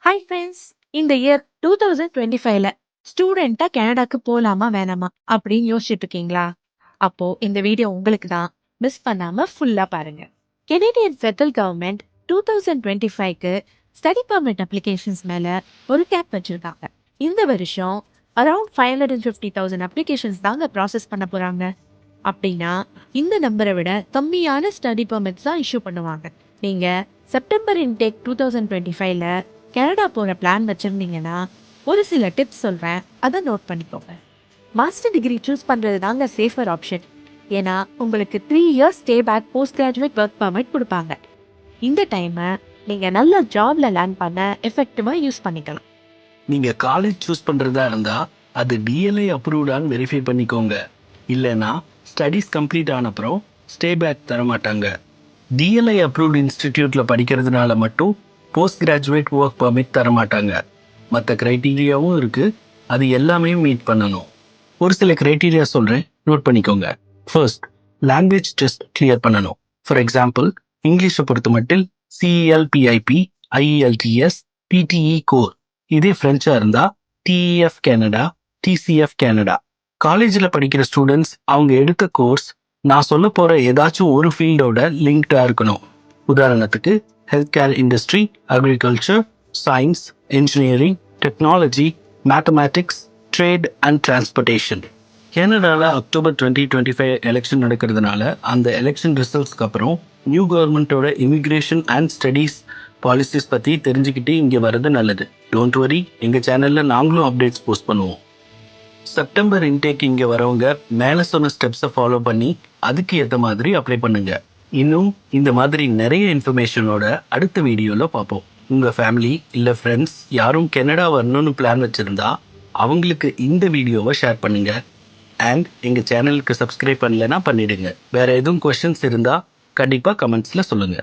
Hi friends! இந்த year 2025ல ஸ்டூடெண்ட்டா கனடாக்கு போலாமா வேணாமா அப்படின்னு யோசிச்சுட்டு இருக்கீங்களா? அப்போ இந்த வீடியோ உங்களுக்கு தான். மிஸ் பண்ணாம ஃபுல்லா பாருங்க. கெனடியன் ஃபெடரல் கவர்மெண்ட் 2025க்கு ஸ்டடி பர்மிட் அப்ளிகேஷன்ஸ் மேல ஒரு கேப் வச்சிருக்காங்க. இந்த வருஷம் அரௌண்ட் 550,000 அப்ளிகேஷன்ஸ் தாங்க ப்ராசஸ் பண்ண போறாங்க. அப்படின்னா இந்த நம்பரை விட கம்மியான ஸ்டடி பெர்மிட்ஸ் தான் இஷ்யூ பண்ணுவாங்க. நீங்க செப்டம்பர் இன்டேக் 2025ல கனடா போற பிளான் வச்சிருந்தீங்கன்னா ஒரு சில டிப்ஸ் சொல்றேன், அதை நோட் பண்ணிக்கோங்க. மாஸ்டர் டிகிரி சூஸ் பண்றது தாங்க சேஃபர் ஆப்ஷன். ஏன்னா உங்களுக்கு 3 years stay back post graduate work permit கொடுப்பாங்க. இந்த டைமை நீங்க நல்ல ஜாப்ல லேர்ன் பண்ண எஃபெக்டிவா யூஸ் பண்ணிக்கலாம். நீங்க காலேஜ் சூஸ் பண்றதா இருந்தா அது டிஎல்ஐ அப்ரூவ்டான்னு வெரிஃபை பண்ணிக்கோங்க. இல்லைன்னா ஸ்டடீஸ் கம்ப்ளீட் ஆன அப்புறம் ஸ்டே பேக் தர மாட்டாங்க. டிஎல்ஐ அப்ரூவ்ட் இன்ஸ்டிடியூட்ல படிக்கிறதுனால மட்டும் போஸ்ட் கிராஜுவேட் ஒர்க் பர்மிட் தர மாட்டாங்க. மற்ற கிரைட்டீரியாவும் இருக்கு, அது எல்லாமே மீட் பண்ணணும். ஒரு சில கிரைட்டீரியா சொல்றேன், நோட் பண்ணிக்கோங்க. ஃபர்ஸ்ட், லாங்குவேஜ் டெஸ்ட் கிளியர் பண்ணணும். ஃபார் எக்ஸாம்பிள், இங்கிலீஷை பொறுத்த மட்டும் சிஎல்பிஐபி, ஐஇஎல்டிஎஸ், பிடிஇ கோர். இதே ஃப்ரெஞ்சா இருந்தா டிஇஎஃப் கனடா, டிசிஎஃப் கனடா. காலேஜில் படிக்கிற ஸ்டூடெண்ட்ஸ் அவங்க எடுத்த கோர்ஸ் நான் சொல்ல போற ஏதாச்சும் ஒரு ஃபீல்டோட லிங்க்டா இருக்கணும். உதாரணத்துக்கு health care industry, agriculture, science, engineering, technology, mathematics, trade and transportation. கனடாவில் அக்டோபர் 2025 எலெக்ஷன் நடக்கிறதுனால அந்த எலெக்ஷன் ரிசல்ட்ஸ்க்கு அப்புறம் நியூ கவர்மெண்ட்டோட இமிக்ரேஷன் அண்ட் ஸ்டடீஸ் பாலிசிஸ் பற்றி தெரிஞ்சுக்கிட்டு இங்கே வர்றது நல்லது. டோன்ட் வரி, எங்கள் சேனலில் நாங்களும் அப்டேட்ஸ் போஸ்ட் பண்ணுவோம். செப்டம்பர் இன்டேக் இங்கே வரவங்க மேலே சொன்ன ஸ்டெப்ஸை ஃபாலோ பண்ணி அதுக்கு ஏற்ற மாதிரி அப்ளை பண்ணுங்க. இன்னும் இந்த மாதிரி நிறைய இன்ஃபர்மேஷனோட அடுத்த வீடியோவில் பார்ப்போம். உங்கள் ஃபேமிலி இல்லை ஃப்ரெண்ட்ஸ் யாரும் கனடா வரணும்னு பிளான் வச்சுருந்தா அவங்களுக்கு இந்த வீடியோவை ஷேர் பண்ணுங்க. அண்ட் எங்கள் சேனலுக்கு சப்ஸ்கிரைப் பண்ணலைன்னா பண்ணிடுங்க. வேறு எதுவும் கொஷின்ஸ் இருந்தால் கண்டிப்பாக கமெண்ட்ஸில் சொல்லுங்கள்.